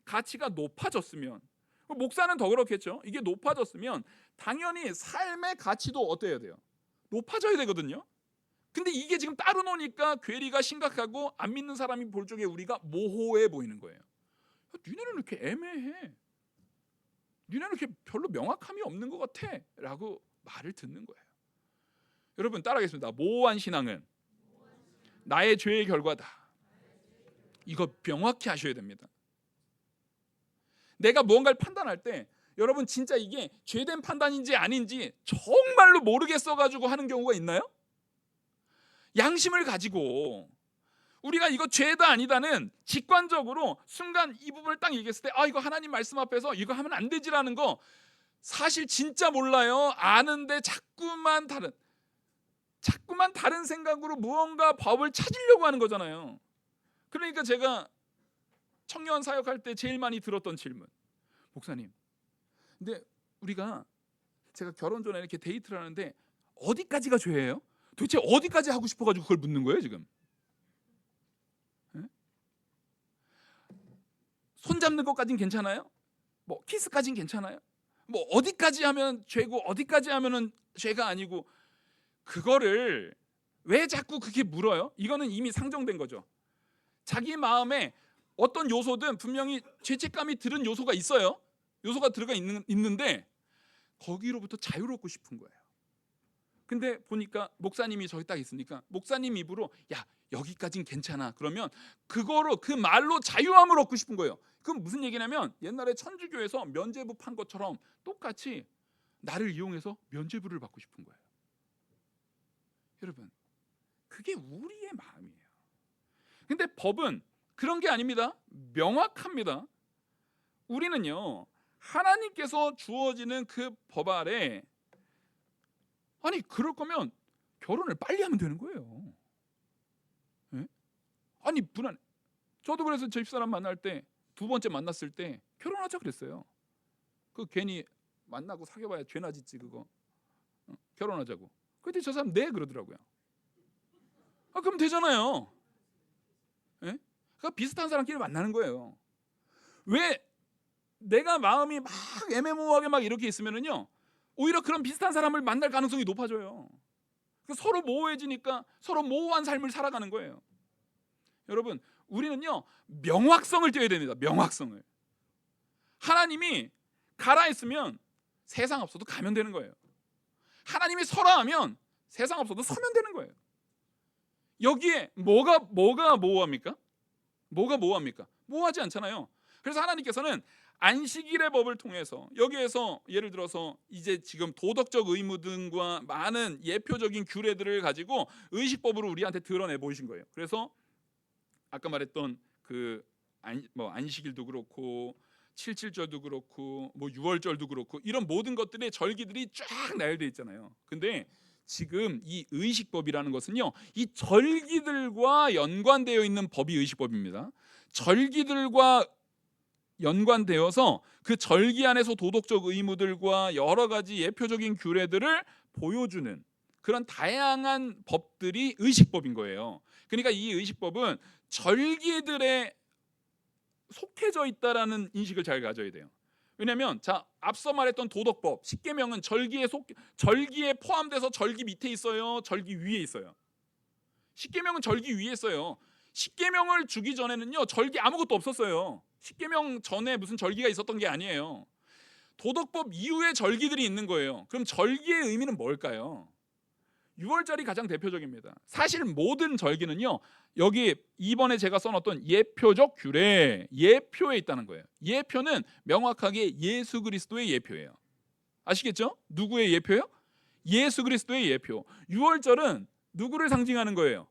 가치가 높아졌으면, 목사는 더 그렇겠죠. 이게 높아졌으면 당연히 삶의 가치도 어때야 돼요? 높아져야 되거든요. 근데 이게 지금 따로 노니까 괴리가 심각하고 안 믿는 사람이 볼 적에 우리가 모호해 보이는 거예요. 니네는 이렇게 애매해, 니네는 이렇게 별로 명확함이 없는 것 같아 라고 말을 듣는 거예요. 여러분 따라하겠습니다. 모호한 신앙은 나의 죄의 결과다. 이거 명확히 하셔야 됩니다. 내가 무언가를 판단할 때 여러분 진짜 이게 죄된 판단인지 아닌지 정말로 모르겠어가지고 하는 경우가 있나요? 양심을 가지고 우리가 이거 죄다 아니다는 직관적으로 순간 이 부분을 딱 얘기했을 때, 이거 하나님 말씀 앞에서 이거 하면 안 되지라는 거 사실 진짜 몰라요. 아는데 자꾸만 다른 생각으로 무언가 법을 찾으려고 하는 거잖아요. 그러니까 제가 청년 사역할 때 제일 많이 들었던 질문, 목사님, 근데 제가 결혼 전에 이렇게 데이트를 하는데 어디까지가 죄예요? 도대체 어디까지 하고 싶어가지고 그걸 묻는 거예요 지금? 손 잡는 것까진 괜찮아요? 뭐 키스까진 괜찮아요? 뭐 어디까지 하면 죄고 어디까지 하면은 죄가 아니고, 그거를 왜 자꾸 그렇게 물어요? 이거는 이미 상정된 거죠. 자기 마음에 어떤 요소든 분명히 죄책감이 들은 요소가 있어요. 요소가 들어가 있는데 거기로부터 자유롭고 싶은 거예요. 근데 보니까 목사님이 저기 딱 있으니까 목사님 입으로 야 여기까진 괜찮아 그러면 그거로 그 말로 자유함을 얻고 싶은 거예요. 그건 무슨 얘기냐면 옛날에 천주교에서 면죄부 판 것처럼 똑같이 나를 이용해서 면죄부를 받고 싶은 거예요. 여러분 그게 우리의 마음이에요. 근데 법은 그런 게 아닙니다. 명확합니다. 우리는요, 하나님께서 주어지는 그 법 아래, 아니 그럴 거면 결혼을 빨리 하면 되는 거예요. 예? 아니 불안. 저도 그래서 저 집사람 만날 때 두 번째 만났을 때 결혼하자 그랬어요. 그 괜히 만나고 사귀어봐야 죄나 짓지 그거. 결혼하자고. 그때 저 사람 네 그러더라고요. 아 그럼 되잖아요. 예? 그러니까 비슷한 사람끼리 만나는 거예요. 왜 내가 마음이 막 애매모호하게 막 이렇게 있으면은요, 오히려 그런 비슷한 사람을 만날 가능성이 높아져요. 서로 모호해지니까 서로 모호한 삶을 살아가는 거예요. 여러분, 우리는요 명확성을 띄어야 됩니다. 명확성을. 하나님이 가라 했으면 세상 없어도 가면 되는 거예요. 하나님이 서라 하면 세상 없어도 서면 되는 거예요. 여기에 뭐가 모호합니까? 뭐가 모호합니까? 모호하지 않잖아요. 그래서 하나님께서는 안식일의 법을 통해서 여기에서 예를 들어서 이제 지금 도덕적 의무 등과 많은 예표적인 규례들을 가지고 의식법으로 우리한테 드러내 보이신 거예요. 그래서 아까 말했던 그 안식일도 그렇고 7.7절도 그렇고 뭐 6월절도 그렇고 이런 모든 것들의 절기들이 쫙 나열되어 있잖아요. 근데 지금 이 의식법이라는 것은요, 이 절기들과 연관되어 있는 법이 의식법입니다. 절기들과 연관되어서 그 절기 안에서 도덕적 의무들과 여러 가지 예표적인 규례들을 보여주는 그런 다양한 법들이 의식법인 거예요. 그러니까 이 의식법은 절기들에 속해져 있다라는 인식을 잘 가져야 돼요. 왜냐하면 자 앞서 말했던 도덕법, 십계명은 절기에 포함돼서 절기 밑에 있어요, 절기 위에 있어요. 십계명은 절기 위에 있어요. 십계명을 주기 전에는요 절기 아무것도 없었어요. 십계명 전에 무슨 절기가 있었던 게 아니에요. 도덕법 이후에 절기들이 있는 거예요. 그럼 절기의 의미는 뭘까요? 6월절이 가장 대표적입니다. 사실 모든 절기는요, 여기 이번에 제가 써놨던 예표적 규례, 예표에 있다는 거예요. 예표는 명확하게 예수 그리스도의 예표예요. 아시겠죠? 누구의 예표요? 예수 그리스도의 예표. 6월절은 누구를 상징하는 거예요?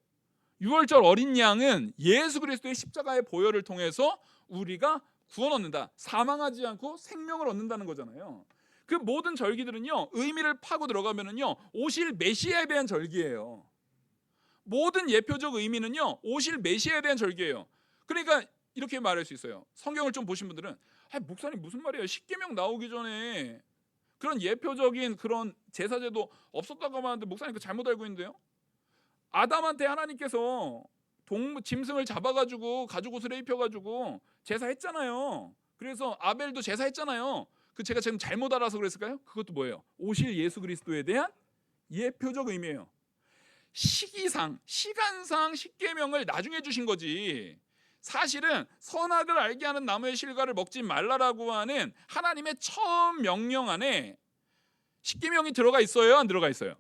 6월절 어린 양은 예수 그리스도의 십자가의 보혈을 통해서 우리가 구원 얻는다, 사망하지 않고 생명을 얻는다는 거잖아요. 그 모든 절기들은요 의미를 파고 들어가면은요 오실 메시아에 대한 절기예요. 모든 예표적 의미는요 오실 메시아에 대한 절기예요. 그러니까 이렇게 말할 수 있어요. 성경을 좀 보신 분들은 목사님 무슨 말이에요? 십계명 나오기 전에 그런 예표적인 그런 제사제도 없었다고 하는데 목사님 그 잘못 알고 있는데요. 아담한테 하나님께서 짐승을 잡아가지고 가죽 옷을 입혀가지고 제사했잖아요. 그래서 아벨도 제사했잖아요. 그 제가 지금 잘못 알아서 그랬을까요? 그것도 뭐예요? 오실 예수 그리스도에 대한 예표적 의미예요. 시기상, 시간상 십계명을 나중에 주신 거지. 사실은 선악을 알게 하는 나무의 실과를 먹지 말라라고 하는 하나님의 처음 명령 안에 십계명이 들어가 있어요, 안 들어가 있어요?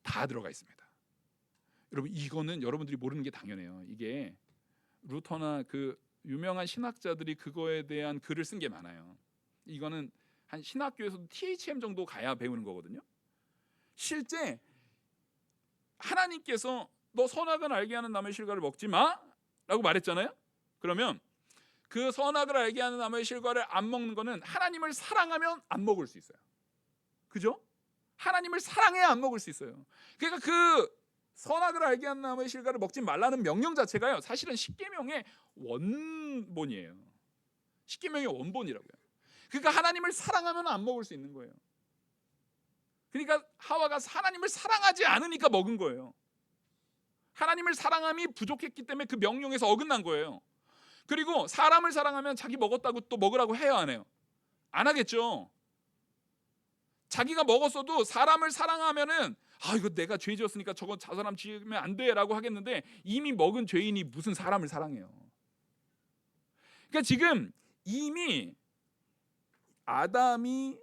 다 들어가 있습니다. 여러분 이거는 여러분들이 모르는 게 당연해요. 이게 루터나 그 유명한 신학자들이 그거에 대한 글을 쓴 게 많아요. 이거는 한 신학교에서도 THM 정도 가야 배우는 거거든요. 실제 하나님께서 너 선악을 알게 하는 나무의 실과를 먹지 마 라고 말했잖아요. 그러면 그 선악을 알게 하는 나무의 실과를 안 먹는 거는 하나님을 사랑하면 안 먹을 수 있어요. 그죠? 하나님을 사랑해야 안 먹을 수 있어요. 그러니까 그 선악을 알게 하는 나무의 실과를 먹지 말라는 명령 자체가요 사실은 십계명의 원본이에요. 십계명의 원본이라고요. 그러니까 하나님을 사랑하면 안 먹을 수 있는 거예요. 그러니까 하와가 하나님을 사랑하지 않으니까 먹은 거예요. 하나님을 사랑함이 부족했기 때문에 그 명령에서 어긋난 거예요. 그리고 사람을 사랑하면 자기 먹었다고 또 먹으라고 해요, 안 해요? 안 하겠죠. 자기가 먹었어도 사람을 사랑하면은 이거 내가 죄 지었으니까 저거 저 사람 지으면 안 돼라고 하겠는데 이미 먹은 죄인이 무슨 사람을 사랑해요. 그러니까 지금 이미 아담이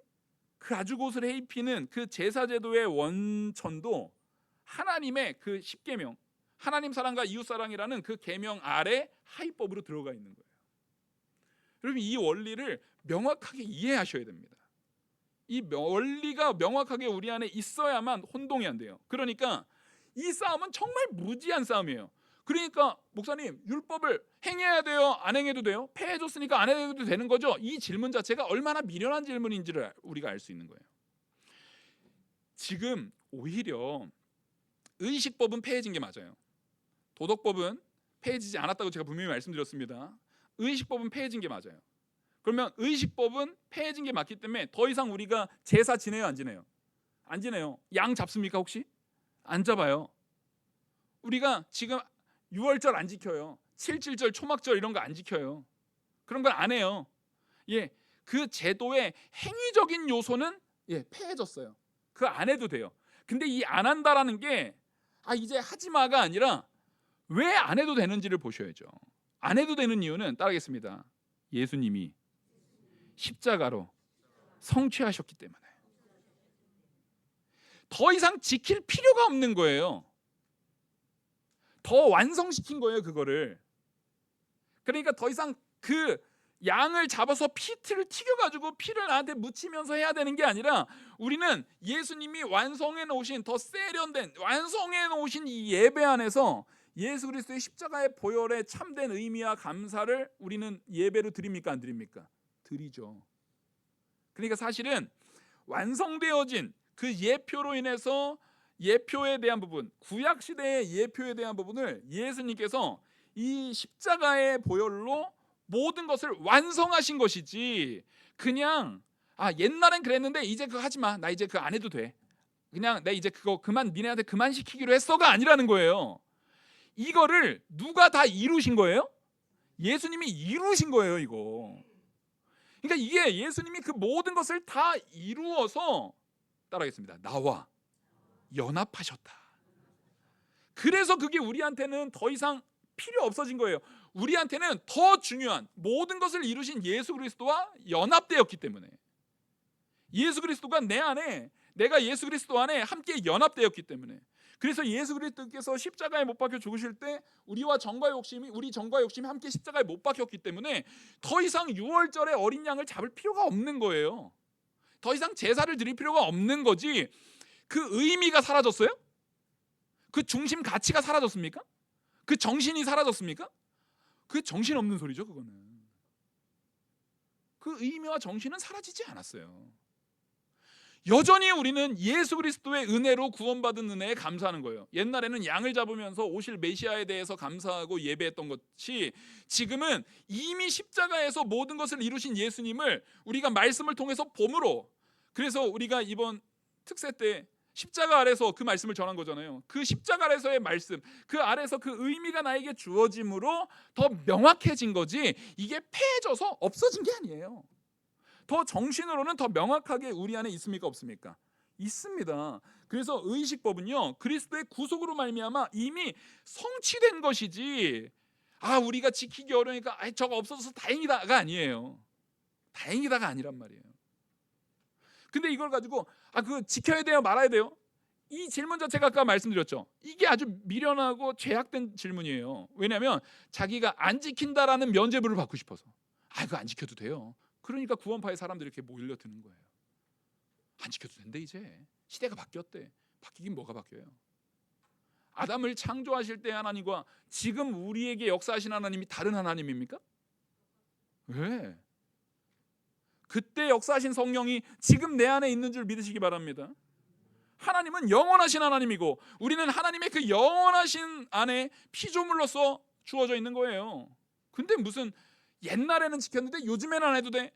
그 가죽옷을 입히는 그 제사제도의 원천도 하나님의 그 십계명, 하나님 사랑과 이웃 사랑이라는 그 계명 아래 하위법으로 들어가 있는 거예요. 여러분 이 원리를 명확하게 이해하셔야 됩니다. 이 원리가 명확하게 우리 안에 있어야만 혼동이 안 돼요. 그러니까 이 싸움은 정말 무지한 싸움이에요. 그러니까 목사님, 율법을 행해야 돼요? 안 행해도 돼요? 폐해줬으니까 안 해도 되는 거죠? 이 질문 자체가 얼마나 미련한 질문인지를 우리가 알 수 있는 거예요. 지금 오히려 의식법은 폐해진 게 맞아요. 도덕법은 폐해지지 않았다고 제가 분명히 말씀드렸습니다. 의식법은 폐해진 게 맞아요. 그러면 의식법은 폐해진 게 맞기 때문에 더 이상 우리가 제사 지내요, 안 지내요? 안 지내요. 양 잡습니까 혹시? 안 잡아요. 우리가 지금 6월절 안 지켜요. 7.7절 초막절 이런 거 안 지켜요. 그런 걸 안 해요. 그 제도의 행위적인 요소는 폐해졌어요. 그 안 해도 돼요. 근데 이 안 한다라는 게 이제 하지 마가 아니라 왜 안 해도 되는지를 보셔야죠. 안 해도 되는 이유는 따르겠습니다. 예수님이 십자가로 성취하셨기 때문에. 더 이상 지킬 필요가 없는 거예요. 더 완성시킨 거예요, 그거를. 그러니까 더 이상 그 양을 잡아서 피를 튀겨가지고 피를 나한테 묻히면서 해야 되는 게 아니라 우리는 예수님이 완성해 놓으신, 더 세련된 완성해 놓으신 이 예배 안에서 예수 그리스도의 십자가의 보혈의 참된 의미와 감사를 우리는 예배로 드립니까, 안 드립니까? 드리죠. 그러니까 사실은 완성되어진 그 예표로 인해서 예표에 대한 부분, 구약 시대의 예표에 대한 부분을 예수님께서 이 십자가의 보혈로 모든 것을 완성하신 것이지, 그냥 옛날엔 그랬는데 이제 그거 하지 마, 나 이제 그거 안 해도 돼, 그냥 나 이제 그거 그만, 니네한테 그만 시키기로 했어가 아니라는 거예요. 이거를 누가 다 이루신 거예요? 예수님이 이루신 거예요, 이거. 그러니까 이게 예수님이 그 모든 것을 다 이루어서, 따라하겠습니다, 나와 연합하셨다. 그래서 그게 우리한테는 더 이상 필요 없어진 거예요. 우리한테는 더 중요한 모든 것을 이루신 예수 그리스도와 연합되었기 때문에, 예수 그리스도가 내 안에, 내가 예수 그리스도 안에 함께 연합되었기 때문에. 그래서 예수 그리스도께서 십자가에 못 박혀 죽으실 때 우리 정과 욕심이 함께 십자가에 못 박혔기 때문에 더 이상 6월절에 어린 양을 잡을 필요가 없는 거예요. 더 이상 제사를 드릴 필요가 없는 거지. 그 의미가 사라졌어요? 그 중심 가치가 사라졌습니까? 그 정신이 사라졌습니까? 그 정신 없는 소리죠, 그거는. 그 의미와 정신은 사라지지 않았어요. 여전히 우리는 예수 그리스도의 은혜로 구원받은 은혜에 감사하는 거예요. 옛날에는 양을 잡으면서 오실 메시아에 대해서 감사하고 예배했던 것이, 지금은 이미 십자가에서 모든 것을 이루신 예수님을 우리가 말씀을 통해서 봄으로, 그래서 우리가 이번 특세 때 십자가 아래서 그 말씀을 전한 거잖아요. 그 십자가 아래서의 말씀, 그 아래서 그 의미가 나에게 주어짐으로 더 명확해진 거지, 이게 폐해져서 없어진 게 아니에요. 더 정신으로는 더 명확하게 우리 안에 있습니까, 없습니까? 있습니다. 그래서 의식법은요, 그리스도의 구속으로 말미암아 이미 성취된 것이지, 우리가 지키기 어려우니까 저거 없어져서 다행이다가 아니에요. 다행이다가 아니란 말이에요. 근데 이걸 가지고 그 지켜야 돼요, 말아야 돼요? 이 질문 자체가 아까 말씀드렸죠. 이게 아주 미련하고 죄악된 질문이에요. 왜냐하면 자기가 안 지킨다라는 면죄부를 받고 싶어서. 그거 안 지켜도 돼요. 그러니까 구원파의 사람들이 이렇게 몰려드는 거예요. 안 지켜도 된대, 이제 시대가 바뀌었대. 바뀌긴 뭐가 바뀌어요? 아담을 창조하실 때 하나님과 지금 우리에게 역사하신 하나님이 다른 하나님입니까? 왜? 그때 역사하신 성령이 지금 내 안에 있는 줄 믿으시기 바랍니다. 하나님은 영원하신 하나님이고 우리는 하나님의 그 영원하신 안에 피조물로서 주어져 있는 거예요. 근데 무슨 옛날에는 지켰는데 요즘에는 안 해도 돼?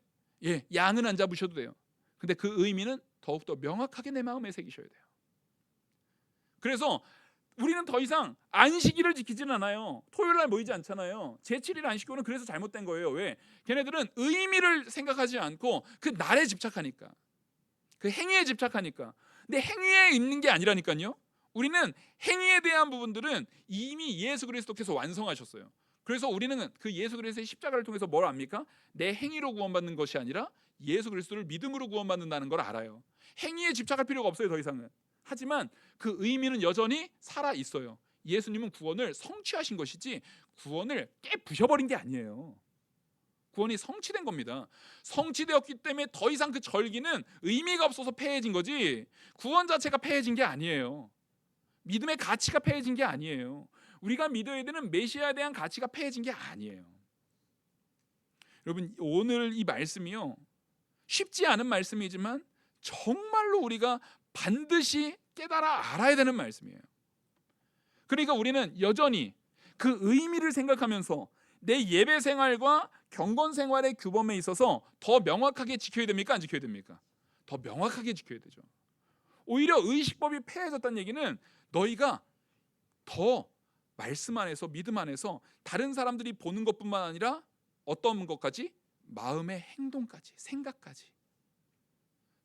양은 안 잡으셔도 돼요. 근데 그 의미는 더욱더 명확하게 내 마음에 새기셔야 돼요. 그래서 우리는 더 이상 안식일을 지키지는 않아요. 토요일날 모이지 않잖아요. 제7일 안식교는 그래서 잘못된 거예요. 왜? 걔네들은 의미를 생각하지 않고 그 날에 집착하니까, 그 행위에 집착하니까. 근데 행위에 있는 게 아니라니까요. 우리는 행위에 대한 부분들은 이미 예수 그리스도께서 완성하셨어요. 그래서 우리는 그 예수 그리스도의 십자가를 통해서 뭘 압니까? 내 행위로 구원받는 것이 아니라 예수 그리스도를 믿음으로 구원받는다는 걸 알아요. 행위에 집착할 필요가 없어요, 더 이상은. 하지만 그 의미는 여전히 살아 있어요. 예수님은 구원을 성취하신 것이지 구원을 깨부셔버린 게 아니에요. 구원이 성취된 겁니다. 성취되었기 때문에 더 이상 그 절기는 의미가 없어서 폐해진 거지, 구원 자체가 폐해진 게 아니에요. 믿음의 가치가 폐해진 게 아니에요. 우리가 믿어야 되는 메시아에 대한 가치가 폐해진 게 아니에요. 여러분, 오늘 이 말씀이요, 쉽지 않은 말씀이지만 정말로 우리가 반드시 깨달아 알아야 되는 말씀이에요. 그러니까 우리는 여전히 그 의미를 생각하면서 내 예배 생활과 경건 생활의 규범에 있어서 더 명확하게 지켜야 됩니까? 안 지켜야 됩니까? 더 명확하게 지켜야 되죠. 오히려 의식법이 폐해졌다는 얘기는 너희가 더 말씀 안에서, 믿음 안에서 다른 사람들이 보는 것뿐만 아니라 어떤 것까지? 마음의 행동까지, 생각까지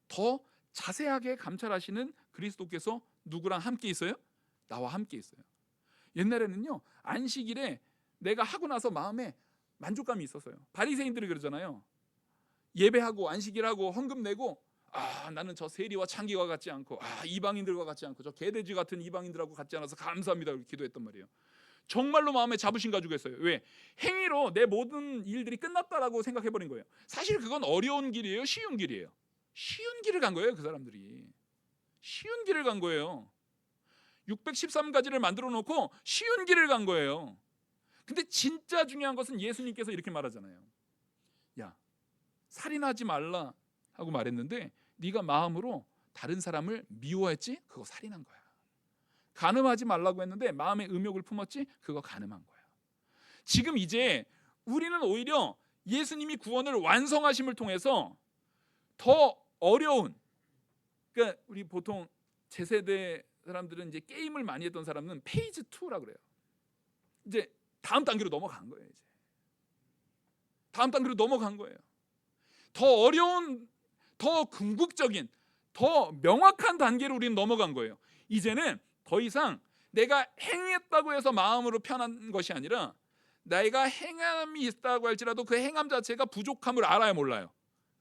더 자세하게 감찰하시는 그리스도께서 누구랑 함께 있어요? 나와 함께 있어요. 옛날에는요, 안식일에 내가 하고 나서 마음에 만족감이 있었어요. 바리새인들이 그러잖아요. 예배하고 안식일하고 헌금 내고, 나는 저 세리와 창기와 같지 않고, 이방인들과 같지 않고, 저 개돼지 같은 이방인들하고 같지 않아서 감사합니다, 이렇게 기도했단 말이에요. 정말로 마음에 자부심 가지고 했어요. 왜? 행위로 내 모든 일들이 끝났다라고 생각해버린 거예요. 사실 그건 어려운 길이에요, 쉬운 길이에요? 쉬운 길을 간 거예요. 그 사람들이 쉬운 길을 간 거예요. 613가지를 만들어 놓고 쉬운 길을 간 거예요. 근데 진짜 중요한 것은 예수님께서 이렇게 말하잖아요. 야, 살인하지 말라 하고 말했는데 네가 마음으로 다른 사람을 미워했지? 그거 살인한 거야. 간음하지 말라고 했는데 마음에 음욕을 품었지? 그거 간음한 거야. 지금 이제 우리는 오히려 예수님이 구원을 완성하심을 통해서 더 어려운, 그러니까 우리 보통 제 세대 사람들은 이제 게임을 많이 했던 사람은 페이지 2라 그래요. 이제 다음 단계로 넘어간 거예요. 이제 다음 단계로 넘어간 거예요. 더 어려운, 더 궁극적인, 더 명확한 단계로 우리는 넘어간 거예요. 이제는 더 이상 내가 행했다고 해서 마음으로 편한 것이 아니라 내가 행함이 있다고 할지라도 그 행함 자체가 부족함을 알아요, 몰라요?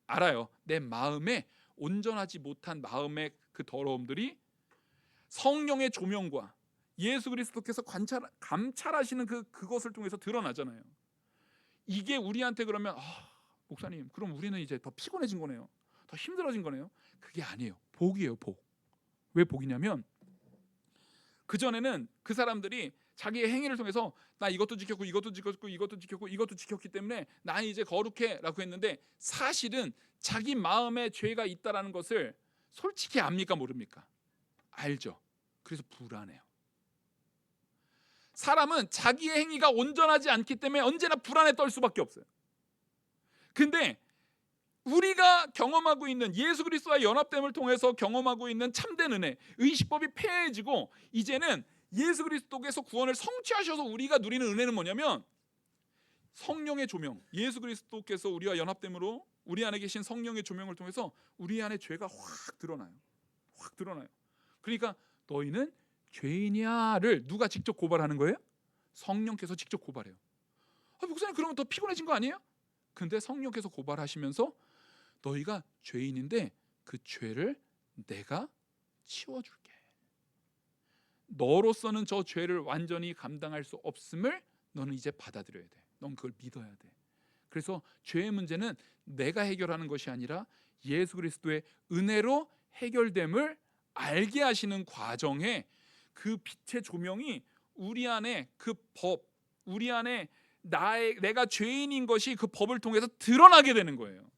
알아요. 내 마음에 온전하지 못한 마음의 그 더러움들이 성령의 조명과 예수 그리스도께서 감찰하시는 그것을 통해서 드러나잖아요. 이게 우리한테 그러면 목사님, 그럼 우리는 이제 더 피곤해진 거네요, 더 힘들어진 거네요. 그게 아니에요. 복이에요, 복. 왜 복이냐면 그전에는 그 사람들이 자기의 행위를 통해서 나 이것도 지켰고 이것도 지켰고 이것도 지켰고 이것도 지켰기 때문에 나 이제 거룩해 라고 했는데, 사실은 자기 마음에 죄가 있다라는 것을 솔직히 압니까, 모릅니까? 알죠. 그래서 불안해요. 사람은 자기의 행위가 온전하지 않기 때문에 언제나 불안에 떨 수밖에 없어요. 근데 우리가 경험하고 있는 예수 그리스도와 연합됨을 통해서 경험하고 있는 참된 은혜, 의식법이 폐해지고 이제는 예수 그리스도께서 구원을 성취하셔서 우리가 누리는 은혜는 뭐냐면 성령의 조명, 예수 그리스도께서 우리와 연합됨으로 우리 안에 계신 성령의 조명을 통해서 우리 안에 죄가 확 드러나요. 확 드러나요. 그러니까 너희는 죄인이야를 누가 직접 고발하는 거예요? 성령께서 직접 고발해요. 목사님, 그러면 더 피곤해진 거 아니에요? 근데 성령께서 고발하시면서 너희가 죄인인데 그 죄를 내가 치워줄게. 너로서는 저 죄를 완전히 감당할 수 없음을 너는 이제 받아들여야 돼. 넌 그걸 믿어야 돼. 그래서 죄의 문제는 내가 해결하는 것이 아니라 예수 그리스도의 은혜로 해결됨을 알게 하시는 과정에 그 빛의 조명이 우리 안에 그 법, 우리 안에 내가 죄인인 것이 그 법을 통해서 드러나게 되는 거예요.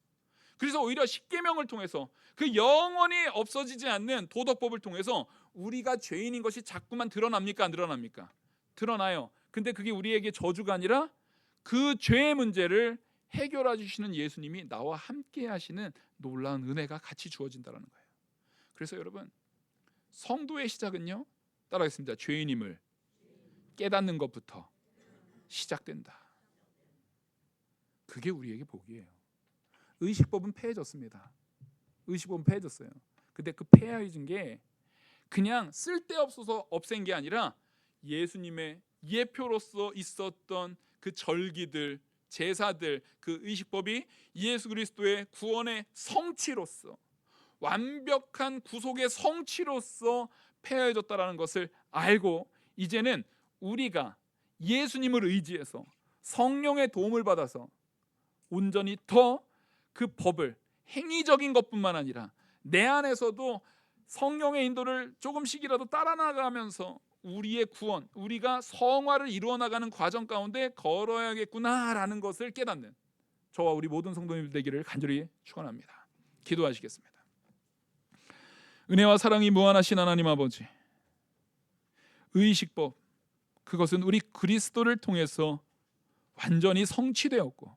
그래서 오히려 십계명을 통해서 그 영원히 없어지지 않는 도덕법을 통해서 우리가 죄인인 것이 자꾸만 드러납니까, 안 드러납니까? 드러나요. 근데 그게 우리에게 저주가 아니라 그 죄의 문제를 해결해 주시는 예수님이 나와 함께 하시는 놀라운 은혜가 같이 주어진다는 거예요. 그래서 여러분, 성도의 시작은요, 따라하겠습니다. 죄인임을 깨닫는 것부터 시작된다. 그게 우리에게 복이에요. 의식법은 폐해졌습니다. 의식법은 폐해졌어요. 근데 그 폐해진 게 그냥 쓸데없어서 없앤 게 아니라 예수님의 예표로서 있었던 그 절기들, 제사들, 그 의식법이 예수 그리스도의 구원의 성취로서, 완벽한 구속의 성취로서 폐해졌다라는 것을 알고 이제는 우리가 예수님을 의지해서 성령의 도움을 받아서 온전히 더 그 법을 행위적인 것뿐만 아니라 내 안에서도 성령의 인도를 조금씩이라도 따라 나가면서 우리의 구원, 우리가 성화를 이루어 나가는 과정 가운데 걸어야겠구나라는 것을 깨닫는 저와 우리 모든 성도님들 되기를 간절히 축원합니다. 기도하시겠습니다. 은혜와 사랑이 무한하신 하나님 아버지, 의식법, 그것은 우리 그리스도를 통해서 완전히 성취되었고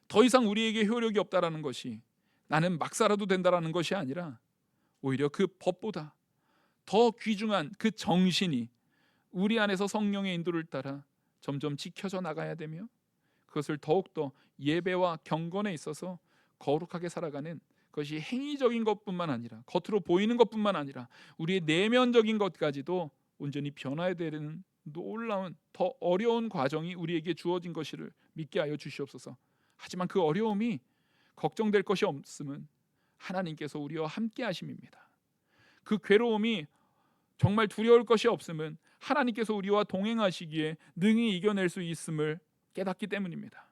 더 이상 우리에게 효력이 없다라는 것이, 나는 막 살아도 된다라는 것이 아니라 오히려 그 법보다 더 귀중한 그 정신이 우리 안에서 성령의 인도를 따라 점점 지켜져 나가야 되며, 그것을 더욱더 예배와 경건에 있어서 거룩하게 살아가는 것이 행위적인 것뿐만 아니라, 겉으로 보이는 것뿐만 아니라 우리의 내면적인 것까지도 온전히 변화해야 되는 놀라운, 더 어려운 과정이 우리에게 주어진 것을 믿게 하여 주시옵소서. 하지만 그 어려움이 걱정될 것이 없음은 하나님께서 우리와 함께 하심입니다. 그 괴로움이 정말 두려울 것이 없음은 하나님께서 우리와 동행하시기에 능히 이겨낼 수 있음을 깨닫기 때문입니다.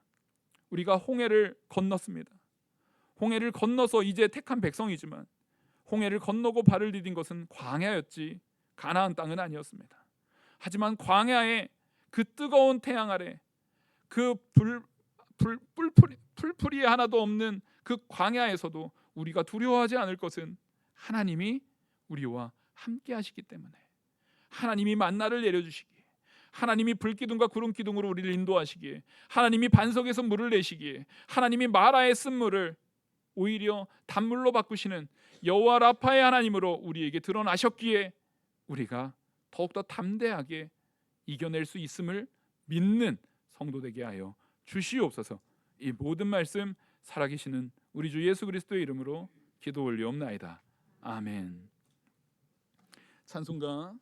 우리가 홍해를 건넜습니다. 홍해를 건너서 이제 택한 백성이지만 홍해를 건너고 발을 디딘 것은 광야였지 가나안 땅은 아니었습니다. 하지만 광야의 그 뜨거운 태양 아래, 그 풀풀이 하나도 없는 그 광야에서도 우리가 두려워하지 않을 것은 하나님이 우리와 함께 하시기 때문에, 하나님이 만나를 내려주시기에, 하나님이 불기둥과 구름기둥으로 우리를 인도하시기에, 하나님이 반석에서 물을 내시기에, 하나님이 마라의 쓴물을 오히려 단물로 바꾸시는 여호와 라파의 하나님으로 우리에게 드러나셨기에 우리가 더욱더 담대하게 이겨낼 수 있음을 믿는 성도 되게 하여 주시옵소서. 이 모든 말씀 살아계시는 우리 주 예수 그리스도의 이름으로 기도 올리옵나이다. 아멘. 찬송가